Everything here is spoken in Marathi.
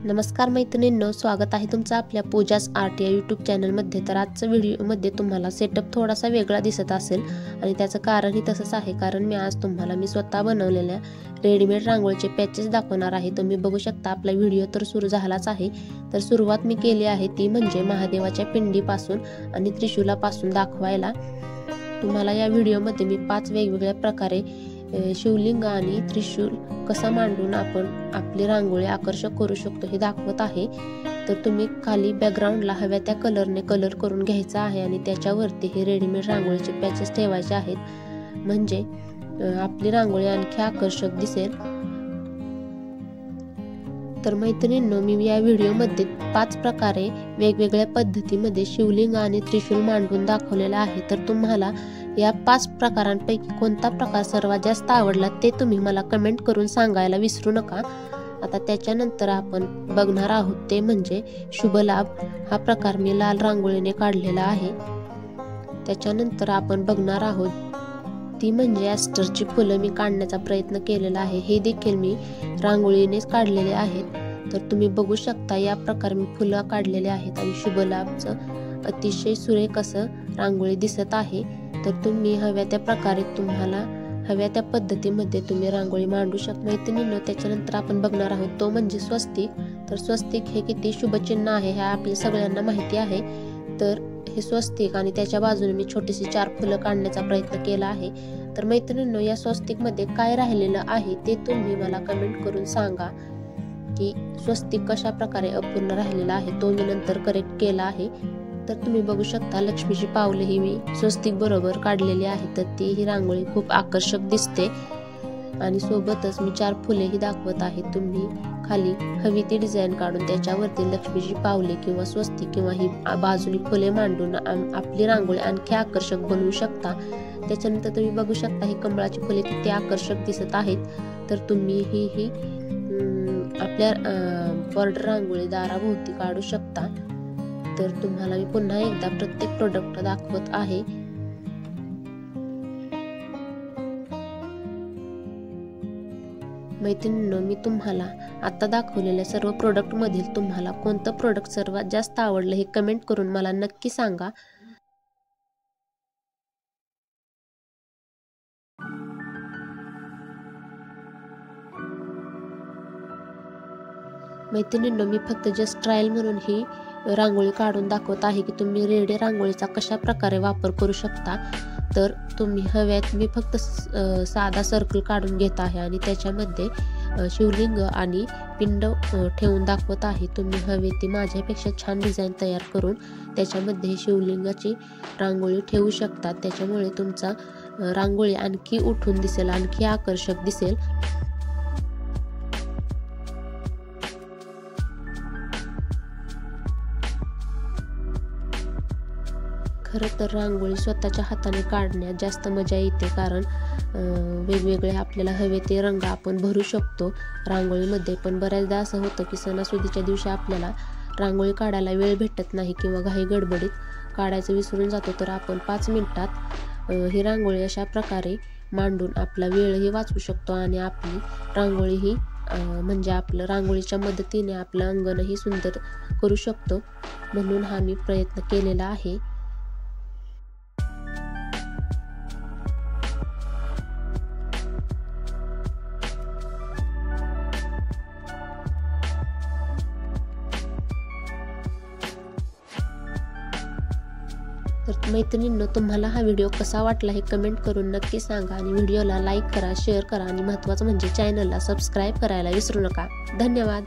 नमस्कार मैत्रिणींनो, स्वागत आहे तुमचं आपल्या पूजास आर्ट या यूट्यूब चॅनलमध्ये। तर आजच्या व्हिडिओमध्ये तुम्हाला सेटअप थोडासा वेगळा दिसत असेल आणि त्याचं कारणही तसंच आहे, कारण मी आज तुम्हाला स्वतः बनवलेल्या रेडीमेड रांगोळीचे पॅचेस दाखवणार आहे। तुम्ही बघू शकता आपला व्हिडिओ तर सुरू झालाच आहे। तर सुरुवात मी केली आहे ती म्हणजे महादेवाच्या पिंडीपासून आणि त्रिशूलापासून दाखवायला। तुम्हाला या व्हिडिओमध्ये मी 5 वेगवेगळ्या प्रकारे शिवलिंग आणि त्रिशूल कसा मांडून आपण आपली रांगोळी आकर्षक करू शकतो हे दाखवत आहे। तर तुम्ही खाली बॅकग्राऊंडला हव्या त्या कलरने कलर करून घ्यायचा आहे आणि त्याच्यावरती हे रेडीमेड रांगोळीचे पॅचेस ठेवायचे आहेत, म्हणजे आपली रांगोळी आणखी आकर्षक दिसेल। तर मैत्रिणींनो, मी या व्हिडिओमध्ये 5 प्रकारे वेगवेगळ्या पद्धतीमध्ये शिवलिंग आणि त्रिशूल मांडून दाखवलेला आहे। तर तुम्हाला या 5 प्रकारांपैकी कोणता प्रकार सर्वात जास्त आवडला ते तुम्ही मला कमेंट करून सांगायला विसरू नका। आता त्याच्यानंतर आपण बघणार आहोत ते म्हणजे शुभलाभ। हा प्रकार मी लाल रांगोळीने काढलेला आहे। त्याच्यानंतर आपण बघणार आहोत ती म्हणजे ॲस्टरची फुलं मी काढण्याचा प्रयत्न केलेला आहे। हे देखील मी रांगोळीनेच काढलेले आहेत। तर तुम्ही बघू शकता या प्रकारे मी फुलं काढलेले आहेत आणि शुभलाभचं अतिशय सुरेख असं रांगोळी दिसत आहे। तर तुम्ही हव्या त्या प्रकारे तुम्हाला हव्या त्या पद्धतीमध्ये तुम्ही रांगोळी मांडू शकता मैत्रिणींनो। त्याच्यानंतर आपण बघणार आहोत तो म्हणजे स्वस्तिक। तर स्वस्तिक हे किती शुभचिन्ह आहे हे आपल्या सगळ्यांना माहिती आहे। तर हे स्वस्तिक आणि त्याच्या बाजूने मी छोटीशी 4 फुलं काढण्याचा प्रयत्न केला आहे। तर मैत्रिणींनो, या स्वस्तिकमध्ये काय राहिलेलं आहे ते तुम्ही मला कमेंट करून सांगा की स्वस्तिक कशा प्रकारे अपूर्ण राहिलेला आहे, तो मी नंतर करेक्ट केला आहे। तर तुम्ही बघू शकता लक्ष्मीची पावले ही मी स्वस्तिक बरोबर काढलेली आहे। तर ती ही रांगोळी खूप आकर्षक दिसते आणि सोबतच मी 4 फुलेही दाखवत आहे। तुम्ही खाली हवी ती डिझाईन काढून त्याच्यावरती लक्ष्मीची पावले किंवा स्वस्तिक किंवा ही बाजूनी फुले मांडून आपली रांगोळी आणखी आकर्षक बनवू शकता। त्याच्यानंतर तुम्ही बघू शकता ही कमळाची फुले किती आकर्षक दिसत आहेत। तर तुम्ही ही आपल्या बॉर्डर रांगोळी दाराभोवती काढू शकता। तर तुम्हाला मी पुन्हा एकदा प्रत्येक प्रोडक्ट दाखवत आहे। मैत्रिणींनो, मी तुम्हाला आता दाखवलेल्या सर्व प्रोडक्ट मधील तुम्हाला कोणतं प्रोडक्ट सर्वात जास्त आवडलं हे कमेंट करून मला नक्की सांगा। मैत्रिणींनो, मी फक्त जस्ट ट्रायल म्हणून ही रांगोळी काढून दाखवत आहे की तुम्ही रेडी रांगोळीचा कशा प्रकारे वापर करू शकता। तर तुम्ही हव्यात मी फक्त साधा सर्कल काढून घेत आहे आणि त्याच्यामध्ये शिवलिंग आणि पिंड ठेवून दाखवत आहे। तुम्ही हवे ती माझ्यापेक्षा छान डिझाईन तयार करून त्याच्यामध्ये शिवलिंगाची रांगोळी ठेवू शकता। त्याच्यामुळे तुमचा रांगोळी आणखी उठून दिसेल, आणखी आकर्षक दिसेल। खरं तर रांगोळी स्वतःच्या हाताने काढण्यात जास्त मजा येते, कारण वेगवेगळे आपल्याला हवे ते रंग आपण भरू शकतो रांगोळीमध्ये। पण बऱ्याचदा असं होतं की सणासुदीच्या दिवशी आपल्याला रांगोळी काढायला वेळ भेटत नाही किंवा घाई गडबडीत काढायचं विसरून जातो। तर आपण 5 मिनिटात ही रांगोळी अशा प्रकारे मांडून आपला वेळही वाचवू शकतो आणि आपली रांगोळीही म्हणजे आपलं रांगोळीच्या मदतीने आपलं अंगणही सुंदर करू शकतो। म्हणून हा मी प्रयत्न केलेला आहे। तर मैत्रिणींनो, तुम्हाला हा व्हिडिओ कसा वाटला हे कमेंट करून नक्की सांगा आणि व्हिडिओला लाईक करा, शेअर करा आणि महत्त्वाचं म्हणजे चॅनलला सबस्क्राईब करायला विसरू नका। धन्यवाद।